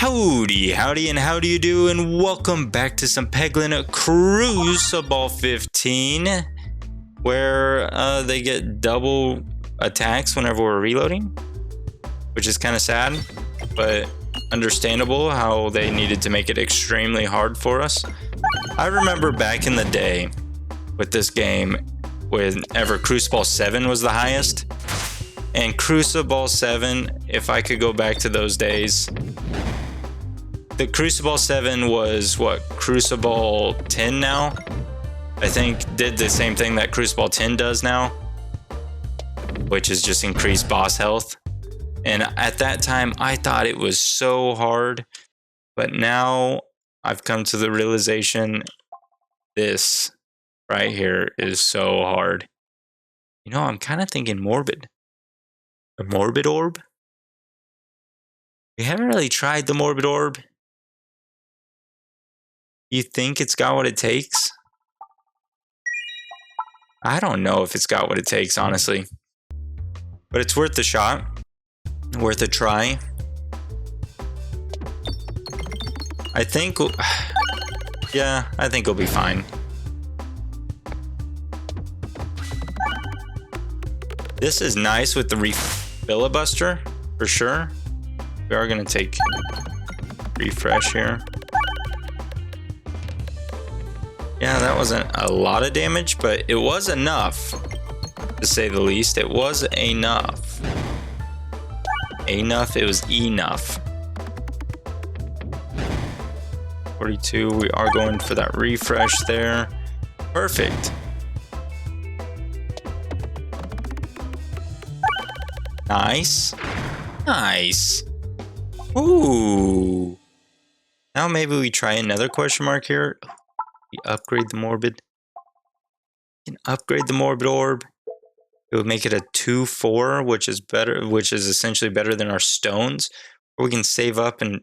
Howdy, howdy, and how do you do? And welcome back to some Peglin Cruciball 15, where they get double attacks whenever we're reloading, which is kind of sad, but understandable how they needed to make it extremely hard for us. I remember back in the day with this game, whenever Cruciball 7 was the highest, and Cruciball 7, if I could go back to those days, the Cruciball 7 was what Cruciball 10 now, I think, did the same thing that Cruciball 10 does now, which is just increased boss health. And at that time, I thought it was so hard, but now I've come to the realization this right here is so hard. You know, I'm kind of thinking morbid. A morbid orb? We haven't really tried the morbid orb. You think it's got what it takes? I don't know if it's got what it takes, honestly. But it's worth the shot. Worth a try. I think... yeah, I think we'll be fine. This is nice with the filibuster, for sure. We are going to take refresh here. Yeah, that wasn't a lot of damage, but it was enough, to say the least. It was enough. Enough, it was enough. 42, we are going for that refresh there. Perfect. Nice. Nice. Ooh. Now maybe we try another question mark here. We upgrade the morbid. We can upgrade the morbid orb. It would make it a 2-4, which is better, which is essentially better than our stones. Or we can save up and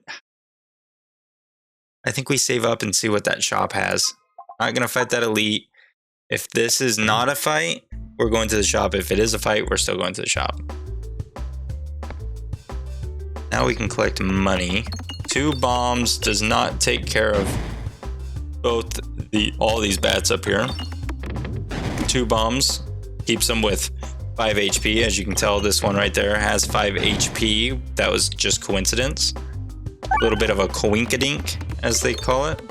I think we save up and see what that shop has. Not gonna fight that elite. If this is not a fight, we're going to the shop. If it is a fight, we're still going to the shop. Now we can collect money. 2 bombs does not take care of both all these bats up here. 2 bombs keeps them with 5 HP. As you can tell, this one right there has 5 HP. That was just coincidence. A little bit of a coinkadink, as they call it.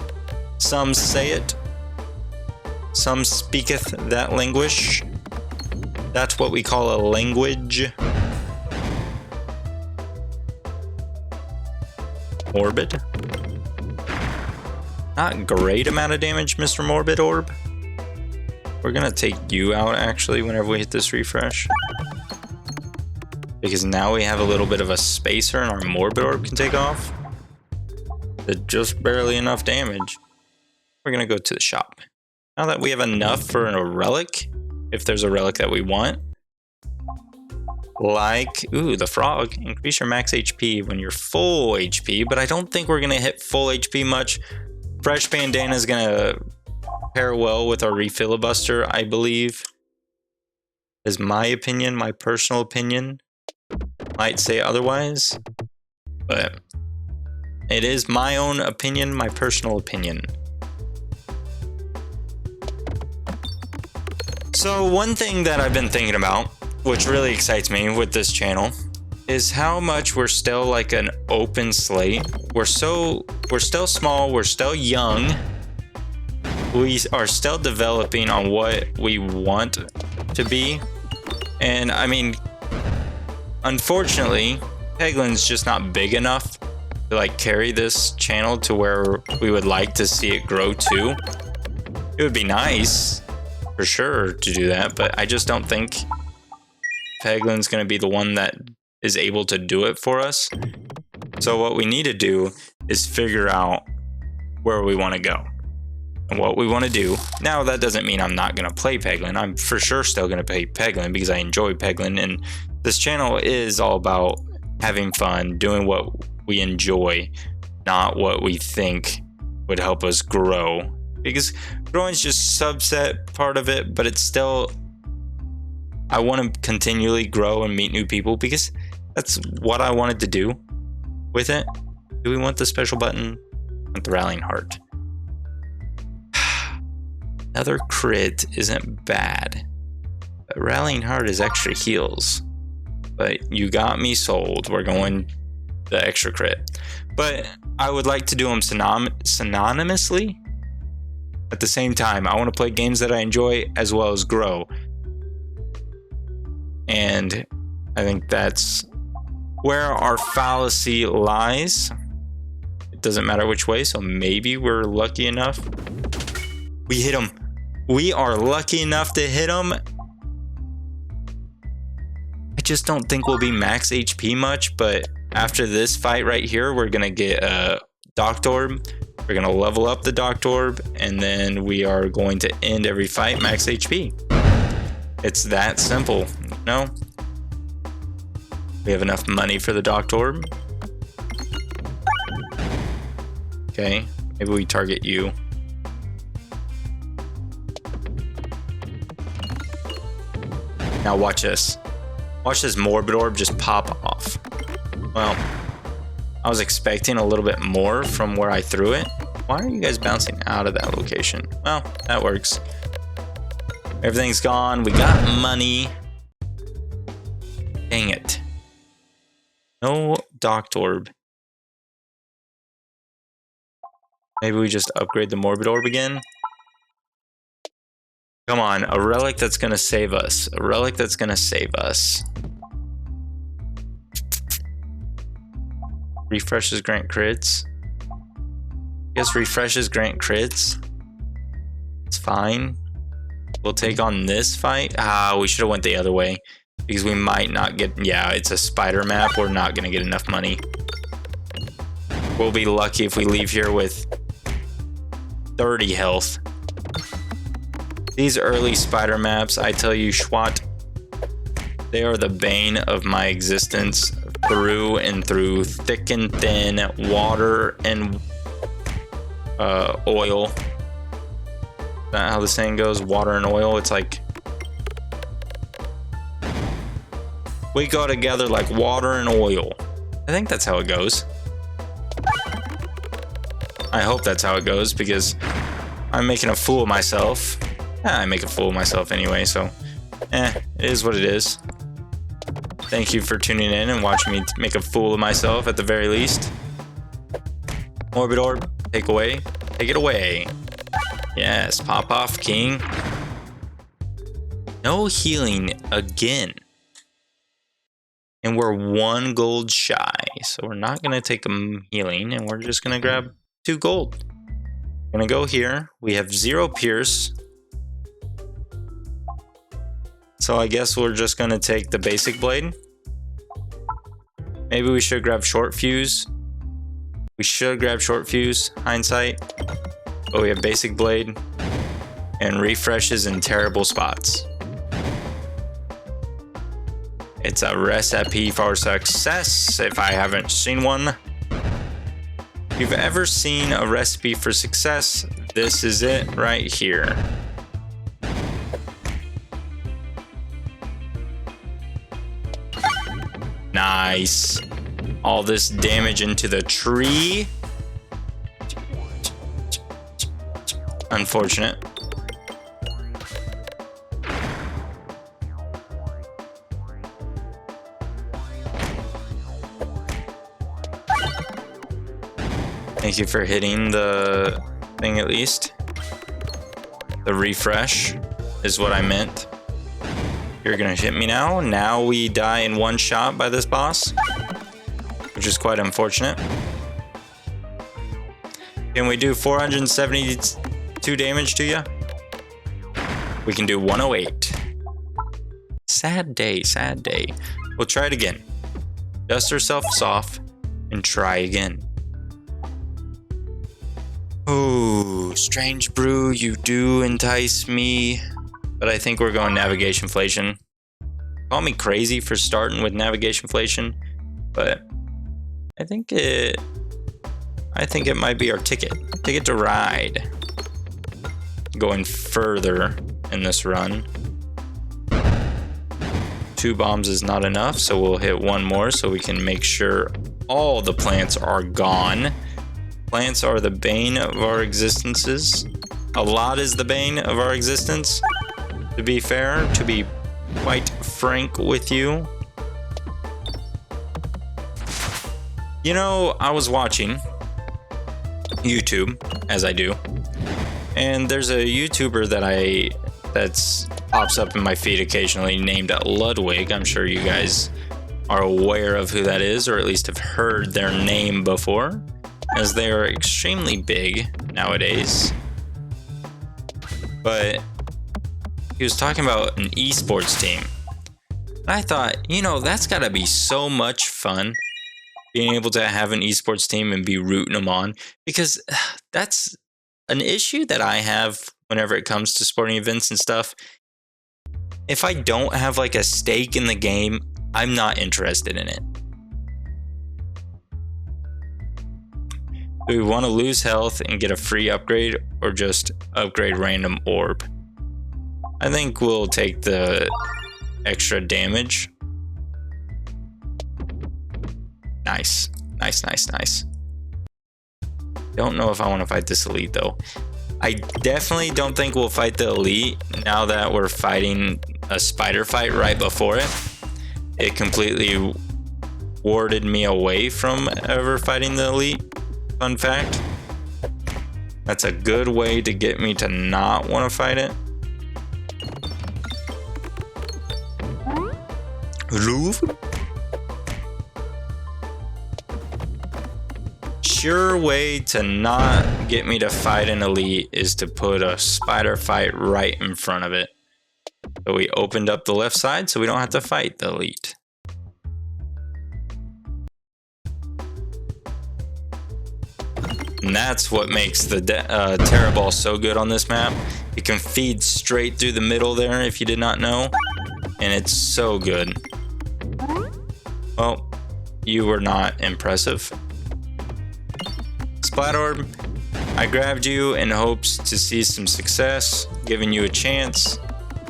Some say it. Some speaketh that language. That's what we call a language. Morbid. Not great amount of damage, Mr. Morbid Orb. We're gonna take you out, actually, whenever we hit this refresh. Because now we have a little bit of a spacer and our Morbid Orb can take off. Did just barely enough damage. We're gonna go to the shop. Now that we have enough for a relic, if there's a relic that we want. Like, ooh, the frog. Increase your max HP when you're full HP, but I don't think we're gonna hit full HP much. Fresh bandana is gonna pair well with our refilibuster, I believe. Is my opinion, my personal opinion. Might say otherwise, but it is my own opinion, my personal opinion. So one thing that I've been thinking about, which really excites me with this channel, is how much we're still like an open slate. We're still small, we're still young. We are still developing on what we want to be. And I mean, unfortunately, Peglin's just not big enough to like carry this channel to where we would like to see it grow to. It would be nice for sure to do that, but I just don't think Peglin's gonna be the one that is able to do it for us. So what we need to do is figure out where we want to go and what we want to do. Now that doesn't mean I'm not going to play Peglin. I'm for sure still going to play Peglin because I enjoy Peglin, and this channel is all about having fun, doing what we enjoy, not what we think would help us grow, because growing is just a subset part of it, but it's still, I want to continually grow and meet new people because that's what I wanted to do with it. Do we want the special button? Want the rallying heart. Another crit isn't bad. But rallying heart is extra heals. But you got me sold. We're going the extra crit. But I would like to do them synonymously. At the same time, I want to play games that I enjoy as well as grow. And I think that's where our fallacy lies. It doesn't matter which way, so maybe we're lucky enough. We hit him. We are lucky enough to hit him. I just don't think we'll be max HP much, but after this fight right here, we're going to get a Docked Orb. We're going to level up the Docked Orb, and then we are going to end every fight max HP. It's that simple. No? We have enough money for the Docked Orb. Okay, maybe we target you. Now watch this. Watch this Morbid Orb just pop off. Well, I was expecting a little bit more from where I threw it. Why are you guys bouncing out of that location? Well, that works. Everything's gone. We got money. Dang it. No Docked Orb. Maybe we just upgrade the Morbid Orb again. Come on, a relic that's gonna save us. A relic that's gonna save us. Refreshes grant crits. Guess refreshes grant crits. It's fine. We'll take on this fight. We should have went the other way. Because we might not get... Yeah, it's a spider map. We're not going to get enough money. We'll be lucky if we leave here with 30 health. These early spider maps, I tell you, Schwat, they are the bane of my existence through and through. Thick and thin, water and oil. Is that how the saying goes? Water and oil. It's like... we go together like water and oil. I think that's how it goes. I hope that's how it goes because I'm making a fool of myself. I make a fool of myself anyway, so it is what it is. Thank you for tuning in and watching me make a fool of myself at the very least. Morbid Orb, take away. Take it away. Yes, pop off, king. No healing again. And we're 1 gold shy. So we're not going to take a healing and we're just going to grab 2 gold. We're going to go here. We have 0 pierce. So I guess we're just going to take the basic blade. Maybe we should grab short fuse. We should grab short fuse, hindsight. But we have basic blade and refreshes in terrible spots. It's a recipe for success if I haven't seen one. If you've ever seen a recipe for success, this is it right here. Nice. All this damage into the tree. Unfortunate. Thank you for hitting the thing at least. The refresh is what I meant. You're gonna hit me now. Now we die in 1 shot by this boss, which is quite unfortunate. Can we do 472 damage to you? We can do 108. Sad day, sad day. We'll try it again. Dust ourselves off and try again. Oh, strange brew, you do entice me. But I think we're going navigation inflation. Call me crazy for starting with navigation inflation, but I think it might be our ticket to ride. Going further in this run. 2 bombs is not enough, so we'll hit 1 more so we can make sure all the plants are gone. Plants are the bane of our existences. A lot is the bane of our existence, to be fair, to be quite frank with you. You know, I was watching YouTube, as I do, and there's a YouTuber that pops up in my feed occasionally named Ludwig. I'm sure you guys are aware of who that is, or at least have heard their name before, as they are extremely big nowadays. But he was talking about an esports team. And I thought, you know, that's gotta be so much fun, being able to have an esports team and be rooting them on, because that's an issue that I have whenever it comes to sporting events and stuff. If I don't have like a stake in the game, I'm not interested in it. Do we want to lose health and get a free upgrade, or just upgrade random orb? I think we'll take the extra damage. Nice. Nice, nice, nice. Don't know if I want to fight this elite though. I definitely don't think we'll fight the elite now that we're fighting a spider fight right before it. It completely warded me away from ever fighting the elite. Fun fact. That's a good way to get me to not want to fight it. Sure way to not get me to fight an elite is to put a spider fight right in front of it. So we opened up the left side so we don't have to fight the elite. And that's what makes the Terra Ball so good on this map. You can feed straight through the middle there if you did not know. And it's so good. Well, you were not impressive. Splat Orb, I grabbed you in hopes to see some success, giving you a chance.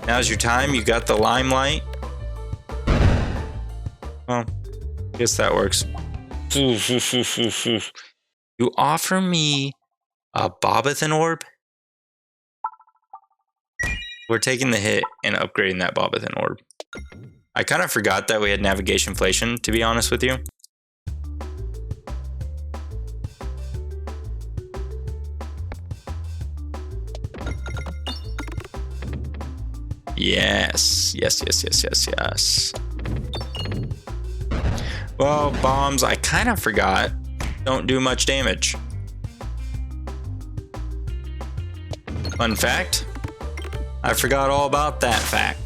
Now's your time, you got the limelight. Well, I guess that works. You offer me a Bobathan Orb? We're taking the hit and upgrading that Bobathan Orb. I kind of forgot that we had navigation inflation, to be honest with you. Yes, yes, yes, yes, yes, yes. Well, bombs, I kind of forgot, don't do much damage. Fun fact, I forgot all about that fact.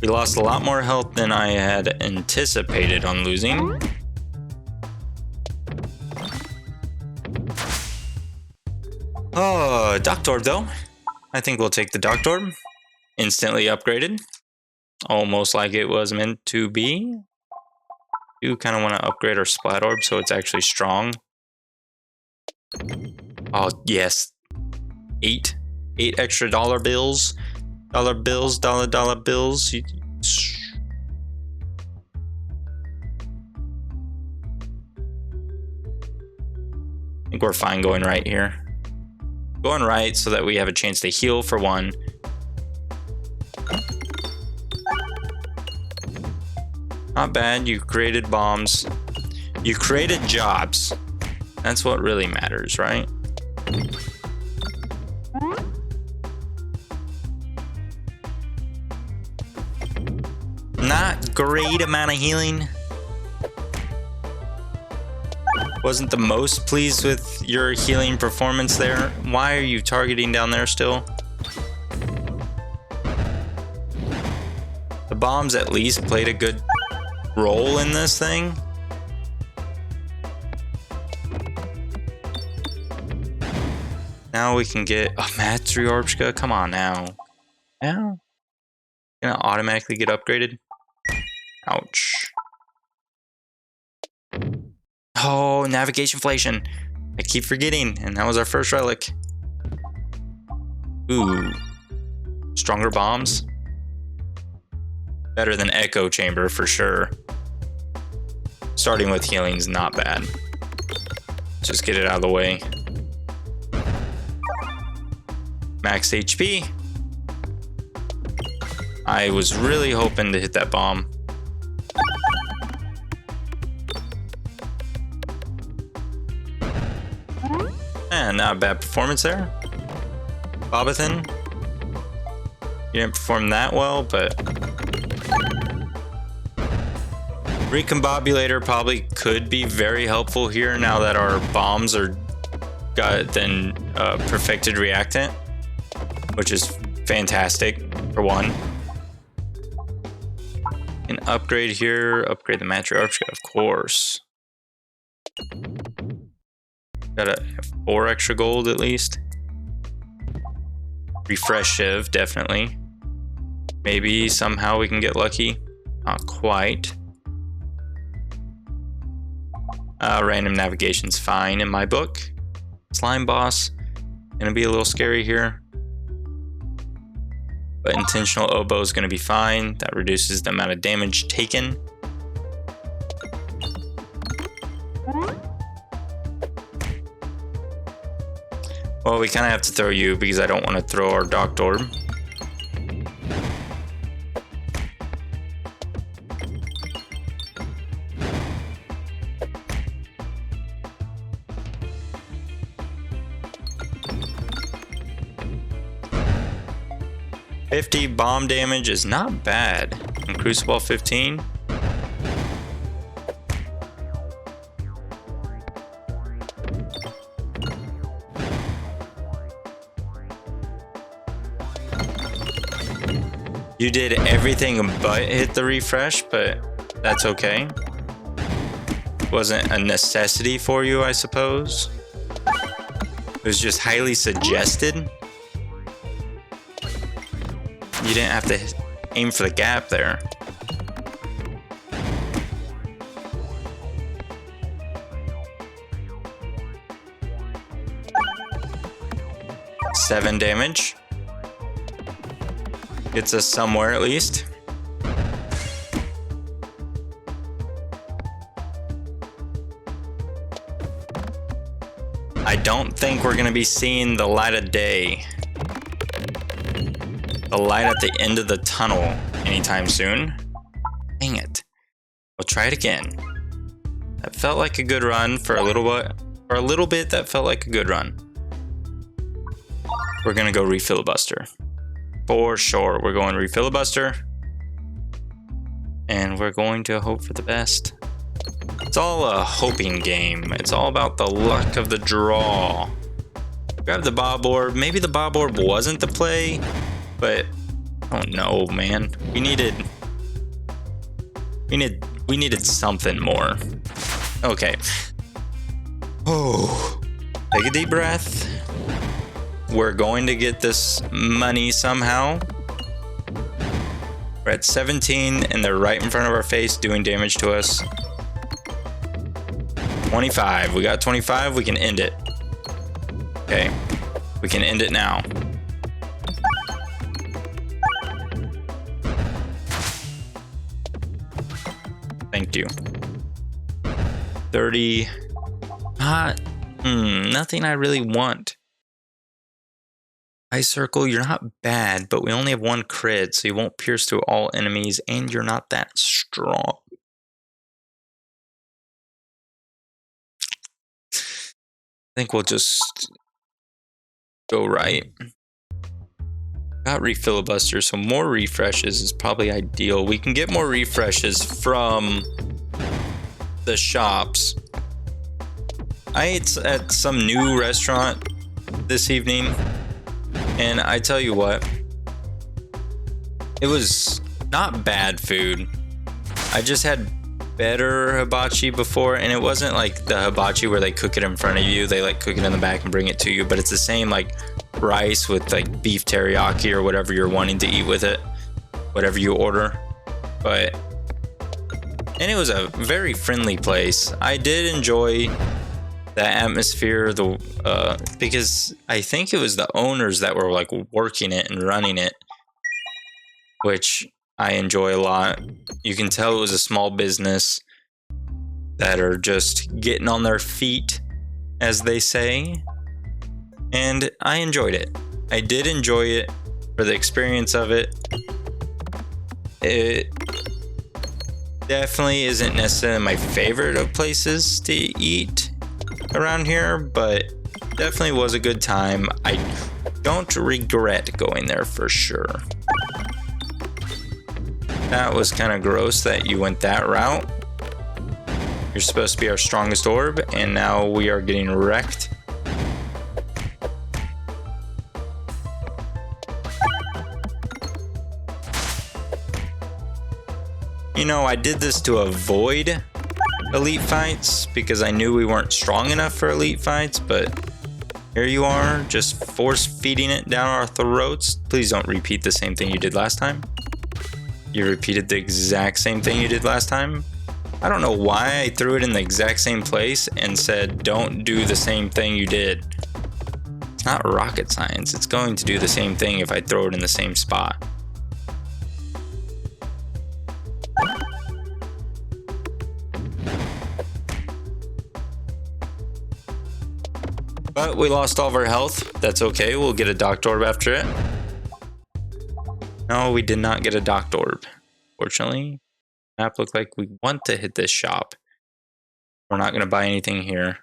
We lost a lot more health than I had anticipated on losing. Oh, Doctor Orb though. I think we'll take the Doctor Orb. Instantly upgraded. Almost like it was meant to be. Do kind of want to upgrade our Splat Orb so it's actually strong. Oh, yes. 8 extra dollar bills. Dollar bills. I think we're fine going right here. Going right so that we have a chance to heal for one. Not bad, you created bombs. You created jobs. That's what really matters, right? Not great amount of healing. Wasn't the most pleased with your healing performance there. Why are you targeting down there still? The bombs at least played a good role in this thing. Now we can get a Matsuri Orbska. Come on now. Now? Gonna automatically get upgraded. Ouch. Oh, navigation inflation. I keep forgetting, and that was our first relic. Ooh. Stronger bombs. Better than Echo Chamber for sure. Starting with healing's not bad. Just get it out of the way. Max HP. I was really hoping to hit that bomb. And not a bad performance there. Bobathan. You didn't perform that well, but Recombobulator probably could be very helpful here now that our bombs are got then perfected reactant, which is fantastic for one. An upgrade here, upgrade the Matriarch, of course. Got a 4 extra gold at least. Refresh Shiv, definitely. Maybe somehow we can get lucky. Not quite. Random navigation's fine in my book. Slime boss, gonna be a little scary here. But intentional oboe is gonna be fine. That reduces the amount of damage taken. Well, we kind of have to throw you because I don't want to throw our Docked Orb. $50 bomb damage is not bad. And Cruciball 15. You did everything but hit the refresh, but that's okay. Wasn't a necessity for you, I suppose. It was just highly suggested. You didn't have to aim for the gap there. $7 damage. Gets us somewhere at least. I don't think we're gonna be seeing the light of day. The light at the end of the tunnel anytime soon. Dang it. We'll try it again. That felt like a good run for a little bit. For a little bit, that felt like a good run. We're gonna go re-filibuster. For sure, we're going re-filibuster. And we're going to hope for the best. It's all a hoping game. It's all about the luck of the draw. Grab the Bob Orb. Maybe the Bob Orb wasn't the play, but I don't know, man. We needed something more. Okay. Oh, take a deep breath. We're going to get this money somehow. We're at 17 and they're right in front of our face doing damage to us. 25. We got 25. We can end it. Okay. We can end it now. Thank you. 30. Nothing I really want. Ice Circle, you're not bad, but we only have 1 crit, so you won't pierce through all enemies, and you're not that strong. I think we'll just go right. Got re-filibuster, so more refreshes is probably ideal. We can get more refreshes from the shops. I ate at some new restaurant this evening, and I tell you what, it was not bad food. I just had better hibachi before, and it wasn't like the hibachi where they cook it in front of you. They like cook it in the back and bring it to you, but it's the same like rice with like beef teriyaki or whatever you're wanting to eat with it, whatever you order. But And it was a very friendly place. I did enjoy the atmosphere, because I think it was the owners that were like working it and running it, which I enjoy a lot. You can tell it was a small business that are just getting on their feet, as they say. And I enjoyed it. I did enjoy it for the experience of it. It definitely isn't necessarily my favorite of places to eat around here, but definitely was a good time. I don't regret going there for sure. That was kind of gross that you went that route. You're supposed to be our strongest orb, and now we are getting wrecked. You know, I did this to avoid elite fights because I knew we weren't strong enough for elite fights, but here you are, just force feeding it down our throats. Please don't repeat the same thing you did last time. You repeated the exact same thing you did last time. I don't know why I threw it in the exact same place and said, don't do the same thing you did. It's not rocket science. It's going to do the same thing if I throw it in the same spot. But we lost all of our health. That's okay. We'll get a docked orb after it. No, we did not get a docked orb. Fortunately, map looked like we want to hit this shop. We're not going to buy anything here.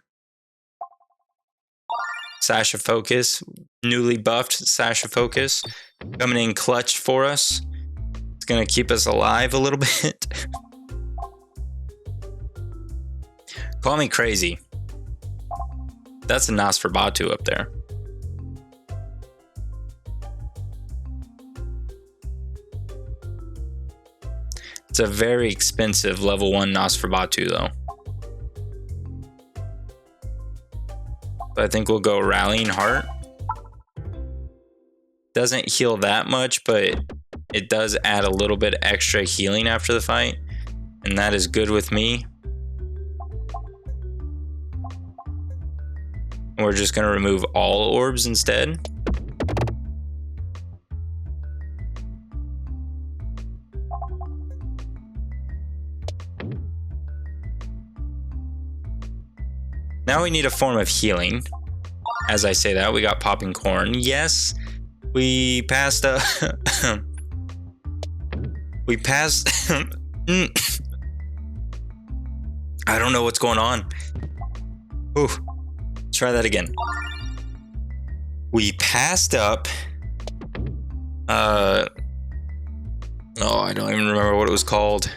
Sash of Focus, newly buffed Sash of Focus, coming in clutch for us. It's going to keep us alive a little bit. Call me crazy. That's a Nosferatu up there. It's a very expensive level 1 Nosferatu though. But I think we'll go Rallying Heart. Doesn't heal that much, but it does add a little bit extra healing after the fight. And that is good with me. We're just going to remove all orbs instead. Now we need a form of healing. As I say that, we got popping corn. Yes, we passed a... we passed... I don't know what's going on. Ooh. Try that again. We passed up. Oh, I don't even remember what it was called.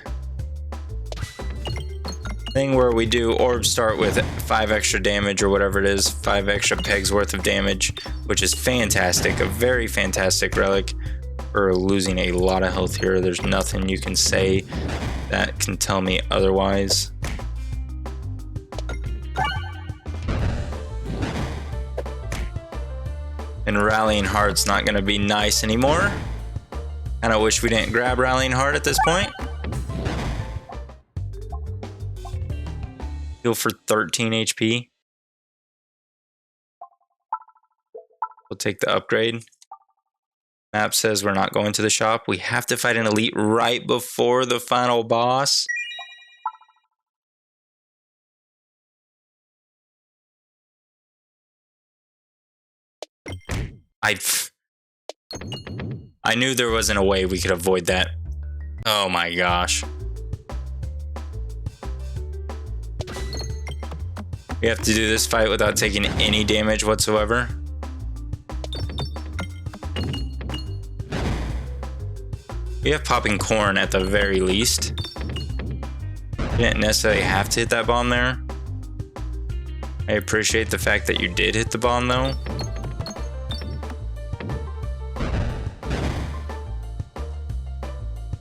Thing where we do orbs start with 5 extra damage or whatever it is, 5 extra pegs worth of damage, which is fantastic. A very fantastic relic. We're losing a lot of health here. There's nothing you can say that can tell me otherwise. And Rallying Heart's not going to be nice anymore. And I wish we didn't grab Rallying Heart at this point. Heal for 13 HP. We'll take the upgrade. Map says we're not going to the shop. We have to fight an elite right before the final boss. I knew there wasn't a way we could avoid that. Oh my gosh. We have to do this fight without taking any damage whatsoever. We have popping corn at the very least. You didn't necessarily have to hit that bomb there. I appreciate the fact that you did hit the bomb though.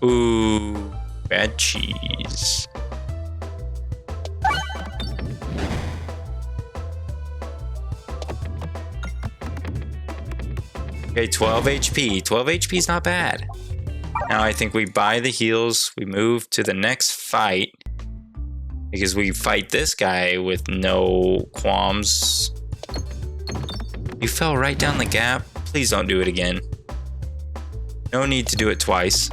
Ooh, bad cheese. Okay, 12 HP. 12 HP is not bad. Now I think we buy the heals. We move to the next fight. Because we fight this guy with no qualms. You fell right down the gap. Please don't do it again. No need to do it twice.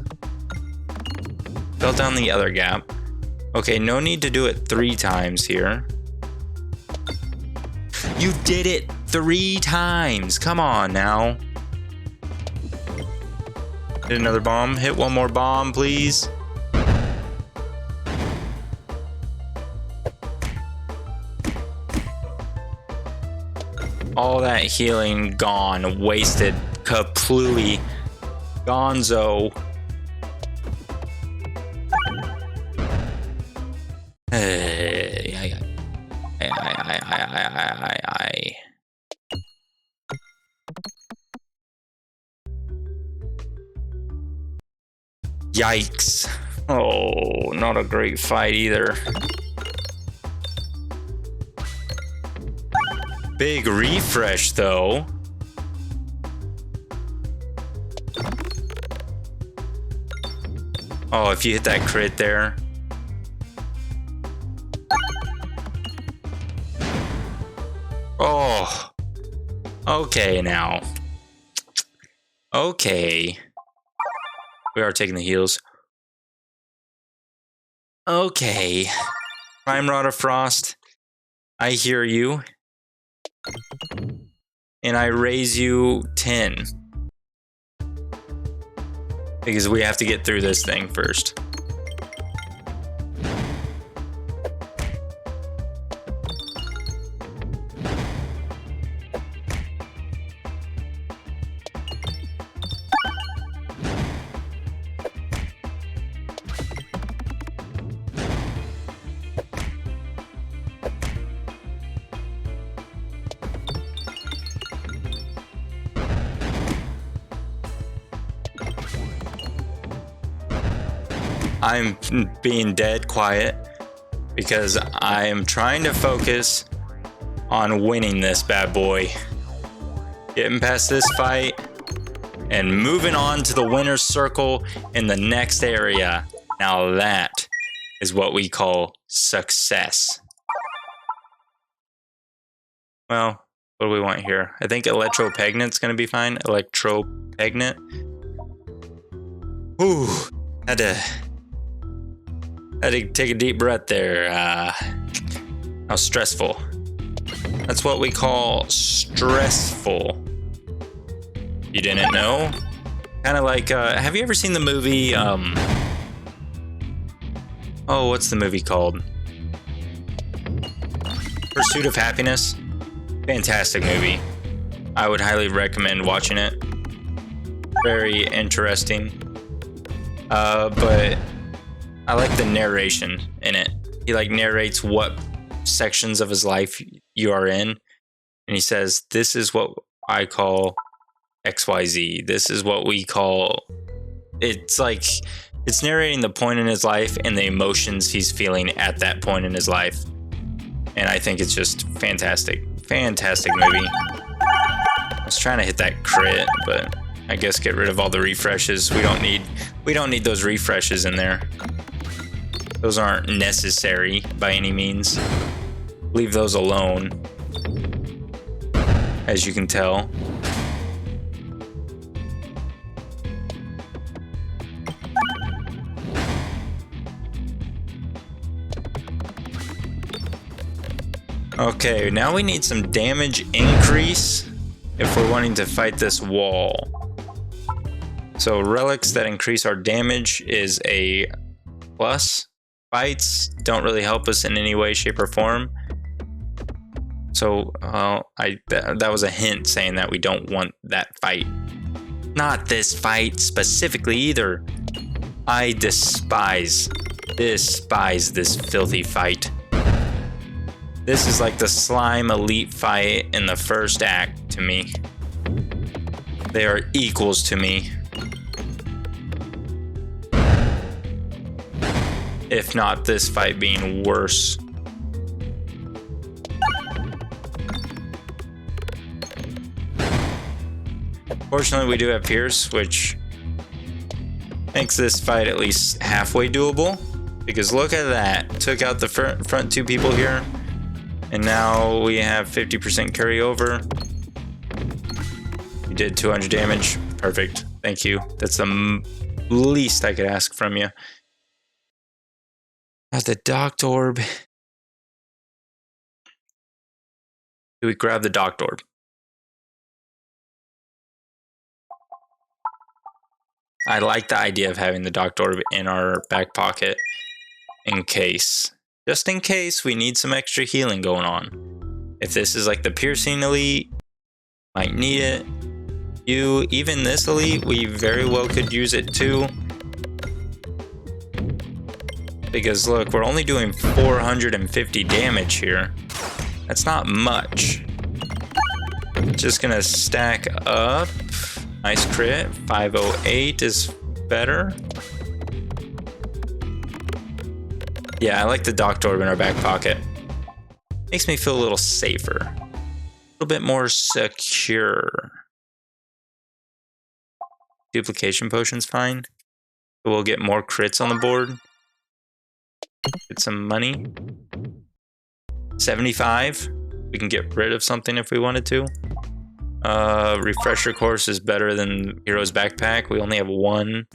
Fell down the other gap. Okay, no need to do it 3 times here. You did it 3 times. Come on now. Hit another bomb. Hit one more bomb, please. All that healing gone, wasted, completely. Gonzo. Yikes. Oh, not a great fight either. Big refresh though. Oh, if you hit that crit there. Oh. Okay now. Okay. We are taking the heals. Okay. Prime Rod of Frost. I hear you. And I raise you 10. Because we have to get through this thing first. I'm being dead quiet because I am trying to focus on winning this bad boy. Getting past this fight and moving on to the winner's circle in the next area. Now that is what we call success. Well, what do we want here? I think Electropegnant's gonna be fine. Electropegnant. Ooh, had to take a deep breath there. How stressful. That's what we call stressful. You didn't know? Kind of like, have you ever seen the movie, oh, what's the movie called? Pursuit of Happiness? Fantastic movie. I would highly recommend watching it. Very interesting. But I like the narration in it. He like narrates what sections of his life you are in. And he says, this is what I call XYZ. This is what we call, it's like, it's narrating the point in his life and the emotions he's feeling at that point in his life. And I think it's just fantastic. Fantastic movie. I was trying to hit that crit, but I guess get rid of all the refreshes. We don't need those refreshes in there. Those aren't necessary by any means. Leave those alone, as you can tell. Okay, now we need some damage increase if we're wanting to fight this wall. So relics that increase our damage is a plus. Fights don't really help us in any way, shape, or form. So that was a hint saying that we don't want that fight. Not this fight specifically either. I despise this filthy fight. This is like the slime elite fight in the first act to me. They are equals to me. If not this fight being worse. Fortunately, we do have Pierce, which makes this fight at least halfway doable, Because look at that. Took out the front two people here. And now we have 50% carryover. You did 200 damage. Perfect. Thank you. That's the least I could ask from you. The docked orb. Do we grab the docked orb? I like the idea of having the docked orb in our back pocket in case. Just in case we need some extra healing going on. If this is like the piercing elite, might need it. Even this elite, we very well could use it too. Because look, we're only doing 450 damage here. That's not much. Just gonna stack up. Nice crit. 508 is better. Yeah, I like the docked orb in our back pocket. Makes me feel a little safer. A little bit more secure. Duplication potion's fine. We'll get more crits on the board. Get some money. 75. We can get rid of something if we wanted to. Refresher course is better than Hero's Backpack. We only have one.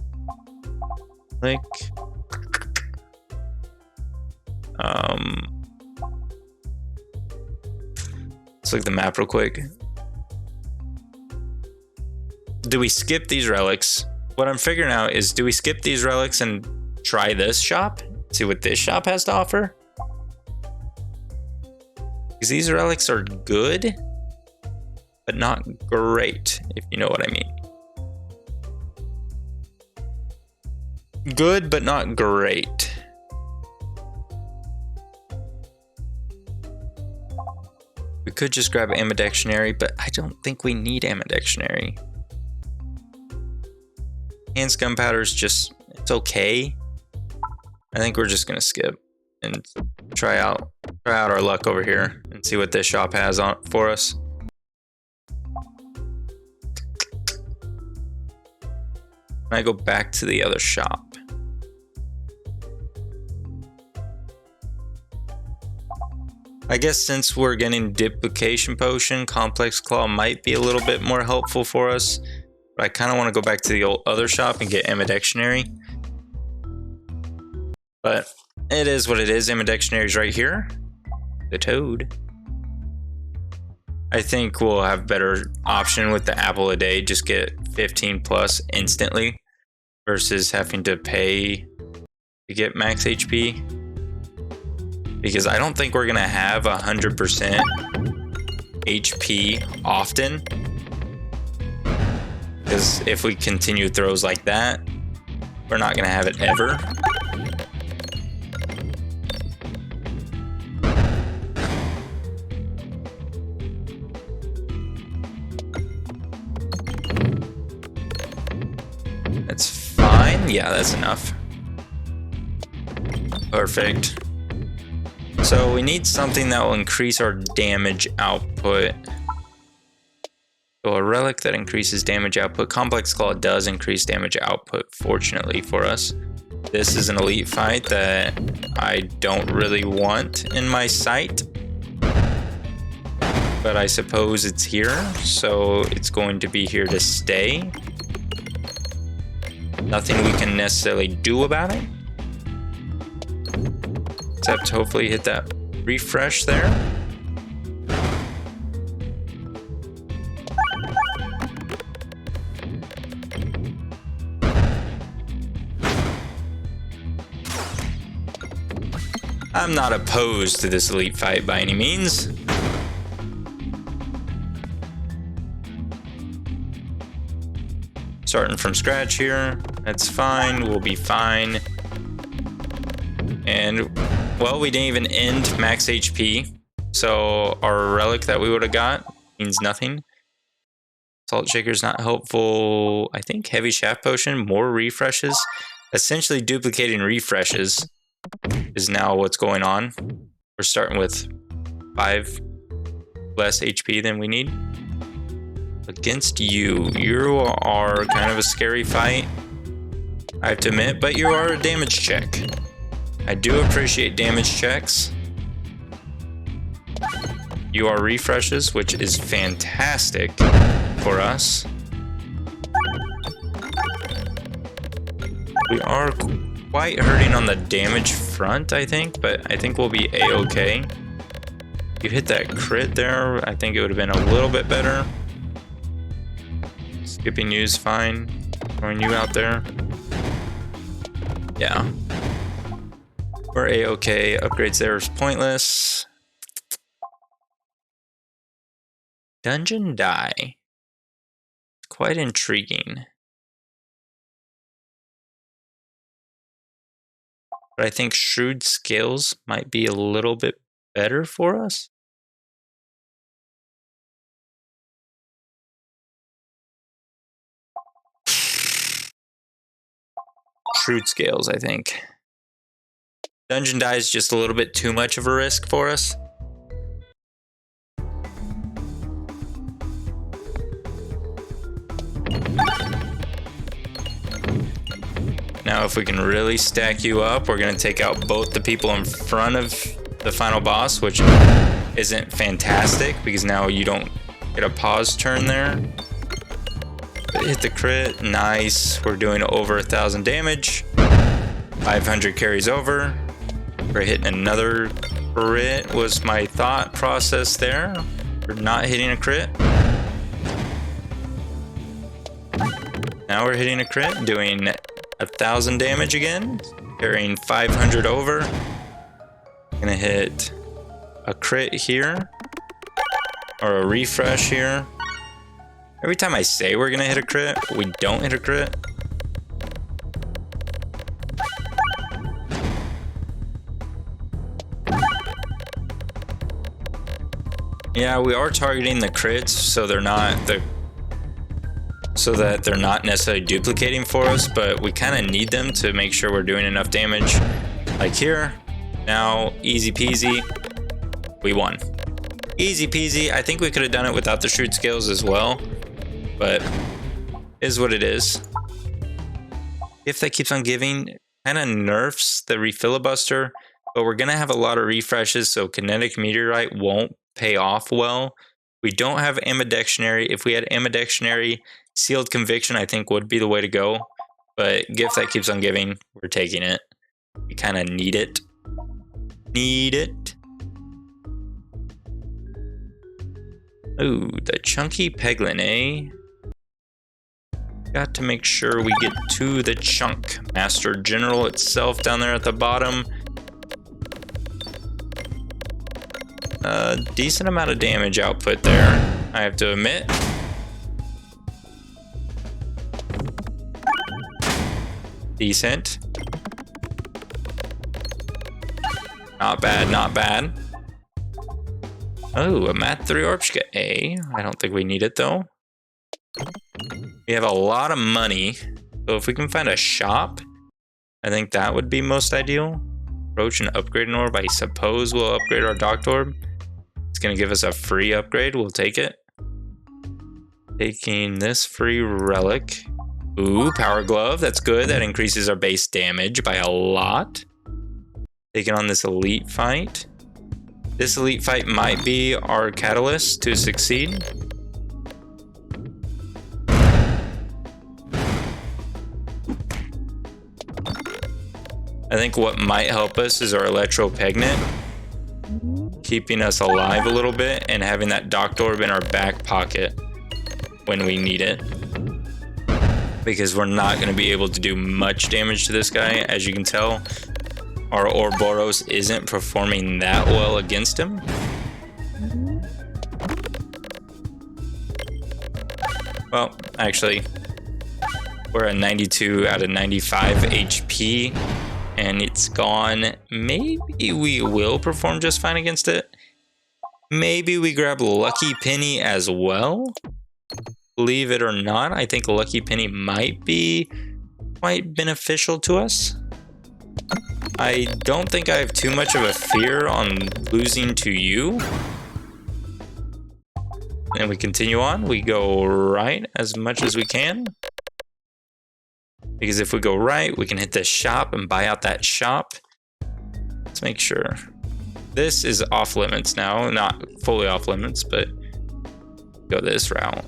Click. Let's look at the map real quick. Do we skip these relics? What I'm figuring out is, do we skip these relics and try this shop? See what this shop has to offer? Because these relics are good, but not great, if you know what I mean. Good, but not great. We could just grab ambidextrary, but I don't think we need ambidextrary. Enhanced gunpowder is just, it's okay. I think we're just gonna skip and try out our luck over here and see what this shop has on for us. I go back to the other shop. I guess since we're getting duplication potion, complex claw might be a little bit more helpful for us. But I kind of want to go back to the other shop and get ambidextrary. But it is what it is. Ambidextrary is right here. The toad. I think we'll have better option with the apple a day. Just get 15 plus instantly versus having to pay to get max HP. Because I don't think we're gonna have 100% HP often. Because if we continue throws like that, we're not gonna have it ever. That's fine. Yeah, that's enough. Perfect. So we need something that will increase our damage output. So a relic that increases damage output. Complex Claw does increase damage output, fortunately for us. This is an elite fight that I don't really want in my sight. But I suppose it's here, so it's going to be here to stay. Nothing we can necessarily do about it. Except hopefully hit that refresh there. I'm not opposed to this elite fight by any means. Starting from scratch here, that's fine, we'll be fine. And, well, we didn't even end max HP, so our relic that we would have got means nothing. Salt Shaker's not helpful. I think Heavy Shaft Potion, more refreshes. Essentially duplicating refreshes is now what's going on. We're starting with 5 less HP than we need. Against you. You are kind of a scary fight, I have to admit, but you are a damage check. I do appreciate damage checks. You are refreshes, which is fantastic for us. We are quite hurting on the damage front, I think, but I think we'll be a-okay. You hit that crit there, I think it would have been a little bit better. Skipping you is fine. Throwing you out there. Yeah. We're a-okay. Upgrades there is pointless. Dungeon die. Quite intriguing. But I think Shrewd Scales might be a little bit better for us. Shrewd Scales, I think. Dungeon die is just a little bit too much of a risk for us. Now if we can really stack you up, we're going to take out both the people in front of the final boss, which isn't fantastic because now you don't get a pause turn there. Hit the crit, nice. We're doing over 1,000 damage. 500 carries over. We're hitting another crit was my thought process there. We're not hitting a crit. Now we're hitting a crit, doing 1,000 damage again, carrying 500 over. Gonna hit a crit here, or a refresh here. Every time I say we're gonna hit a crit, we don't hit a crit. Yeah, we are targeting the crits, so they're not so that they're not necessarily duplicating for us, but we kind of need them to make sure we're doing enough damage. Like here, now easy peasy, we won. Easy peasy. I think we could have done it without the Shrewd Scales as well, but is what it is. If that keeps on giving, kind of nerfs the refilibuster, but we're gonna have a lot of refreshes, so Kinetic Meteorite won't pay off well. We don't have Ambidextrary. If we had Ambidextrary, Sealed Conviction I think would be the way to go, but Gift that keeps on giving, we're taking it. We kind of need it. Need it. Ooh, the chunky Peglin, eh? Got to make sure we get to the chunk. Master General itself down there at the bottom. A decent amount of damage output there, I have to admit. Decent. Not bad, not bad. Oh, a Mat 3 Orbs A. I don't think we need it though. We have a lot of money, so if we can find a shop, I think that would be most ideal. Approach and upgrade an orb. I suppose we'll upgrade our Docked Orb. It's gonna give us a free upgrade. We'll take it. Taking this free relic. Ooh, Power Glove. That's good. That increases our base damage by a lot. Taking on this elite fight. This elite fight might be our catalyst to succeed. I think what might help us is our Electro Pegnet, keeping us alive a little bit and having that Docked Orb in our back pocket when we need it. Because we're not going to be able to do much damage to this guy. As you can tell, our Ouroboros isn't performing that well against him. Well, actually, we're at 92 out of 95 HP. And it's gone. Maybe we will perform just fine against it. Maybe we grab Lucky Penny as well. Believe it or not, I think Lucky Penny might be quite beneficial to us. I don't think I have too much of a fear on losing to you. And we continue on. We go right as much as we can. Because if we go right, we can hit this shop and buy out that shop. Let's make sure. This is off limits now. Not fully off limits, but go this route.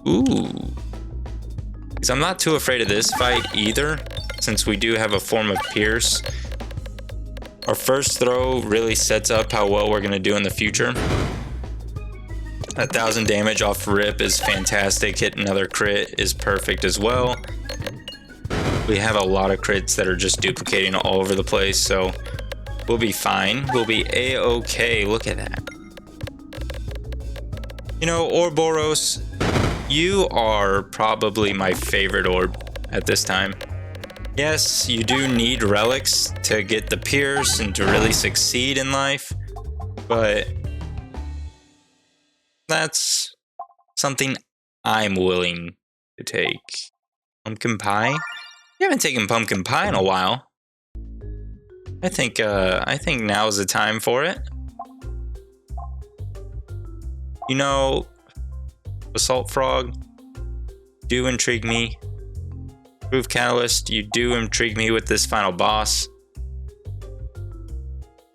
Ooh. Because I'm not too afraid of this fight either, since we do have a form of Pierce. Our first throw really sets up how well we're going to do in the future. 1,000 damage off rip is fantastic. Hit another crit is perfect as well. We have a lot of crits that are just duplicating all over the place, so we'll be fine. We'll be a-okay. Look at that. You know, Ouroboros, you are probably my favorite orb at this time. Yes, you do need relics to get the Pierce and to really succeed in life, but that's something I'm willing to take. Pumpkin pie? You haven't taken pumpkin pie in a while. I think now's the time for it. You know, Basalt Frog do intrigue me. Proof Catalyst, you do intrigue me with this final boss.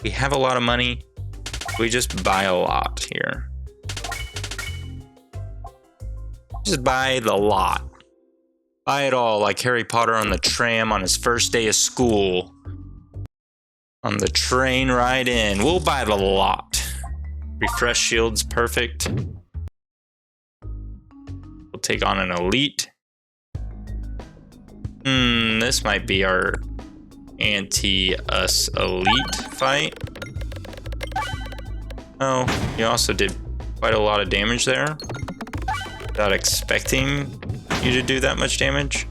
We have a lot of money. We just buy a lot here. Just buy the lot. Buy it all, like Harry Potter on the tram on his first day of school. On the train ride in. We'll buy the lot. Refresh shield's perfect. We'll take on an elite. This might be our anti-us elite fight. Oh, you also did quite a lot of damage there. Without expecting you to do that much damage.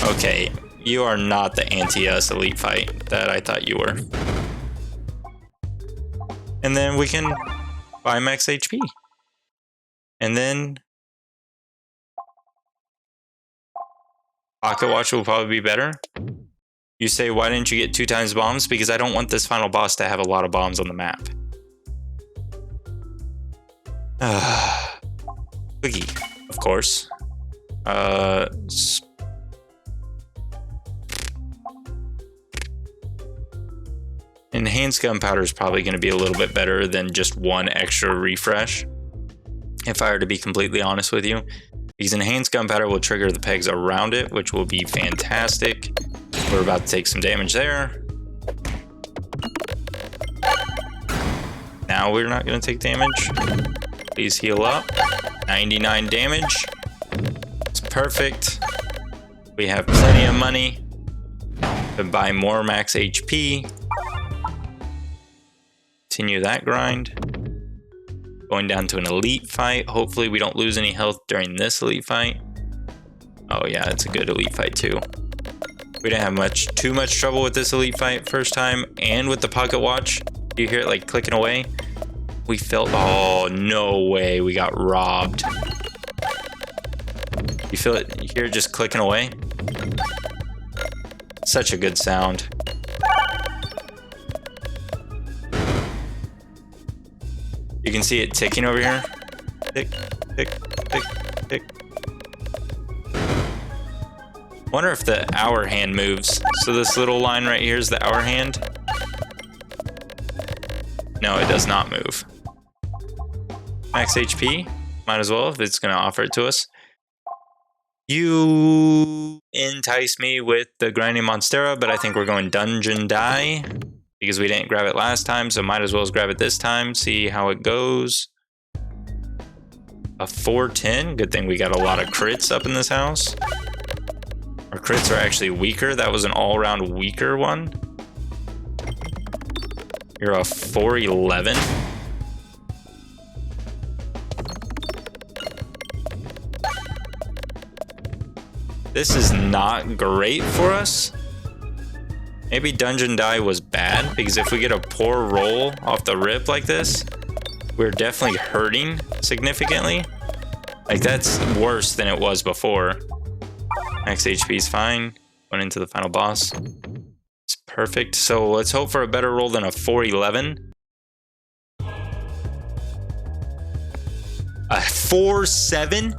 Okay, you are not the anti-us elite fight that I thought you were. And then we can buy max HP. And then Pocket Watch will probably be better. You say, why didn't you get 2 times bombs? Because I don't want this final boss to have a lot of bombs on the map. Cookie, of course. Enhanced gunpowder is probably going to be a little bit better than just 1 extra refresh, if I were to be completely honest with you. Because enhanced gunpowder will trigger the pegs around it, which will be fantastic. We're about to take some damage there. Now we're not going to take damage. Please heal up. 99 damage. It's perfect. We have plenty of money to buy more max HP. Continue that grind. Going down to an elite fight. Hopefully we don't lose any health during this elite fight. Oh yeah, it's a good elite fight too. We didn't have too much trouble with this elite fight first time, and with the pocket watch. You hear it like clicking away? We felt, oh no way, we got robbed. You feel it, you hear it just clicking away? Such a good sound. You can see it ticking over here. Tick, tick, tick, tick. Wonder if the hour hand moves. So this little line right here is the hour hand. No, it does not move. Max HP, might as well if it's gonna offer it to us. You entice me with the grinding Monstera, but I think we're going Dungeon Die because we didn't grab it last time, so might as well grab it this time, see how it goes. A 410, good thing we got a lot of crits up in this house. Our crits are actually weaker, that was an all-around weaker one. You're a 411. This is not great for us. Maybe Dungeon Die was bad, because if we get a poor roll off the rip like this, we're definitely hurting significantly. Like, that's worse than it was before. Max HP is fine. Went into the final boss. It's perfect. So let's hope for a better roll than a 411. A 4-7?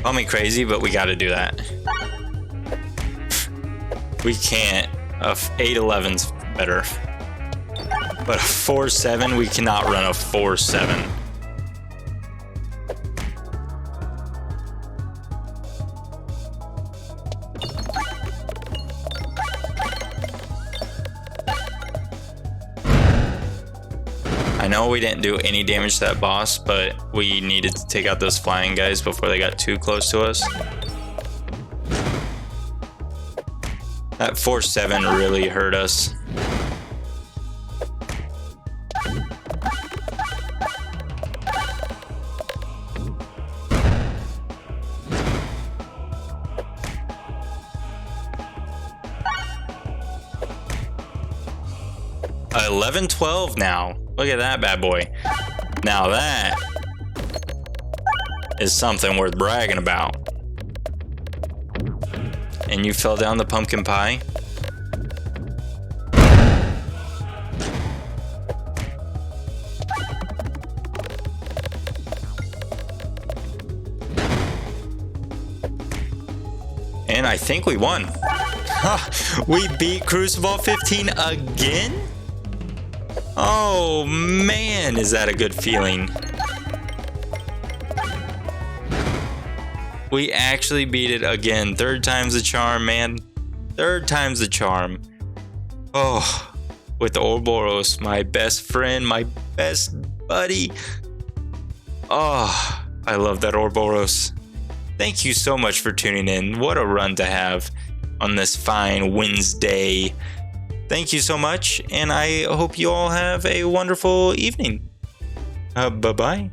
Call me crazy, but we got to do that. We can't. 8-11's better. But a 4-7, we cannot run a 4-7. I know we didn't do any damage to that boss, but we needed to take out those flying guys before they got too close to us. That 4-7 really hurt us. A 11-12 now. Look at that bad boy. Now that is something worth bragging about. And you fell down the pumpkin pie. And I think we won. We beat Cruciball 15 again? Oh man, is that a good feeling? We actually beat it again. 3rd time's the charm, man. 3rd time's the charm. Oh, with Ouroboros, my best friend, my best buddy. Oh, I love that Ouroboros. Thank you so much for tuning in. What a run to have on this fine Wednesday. Thank you so much, and I hope you all have a wonderful evening. Bye-bye.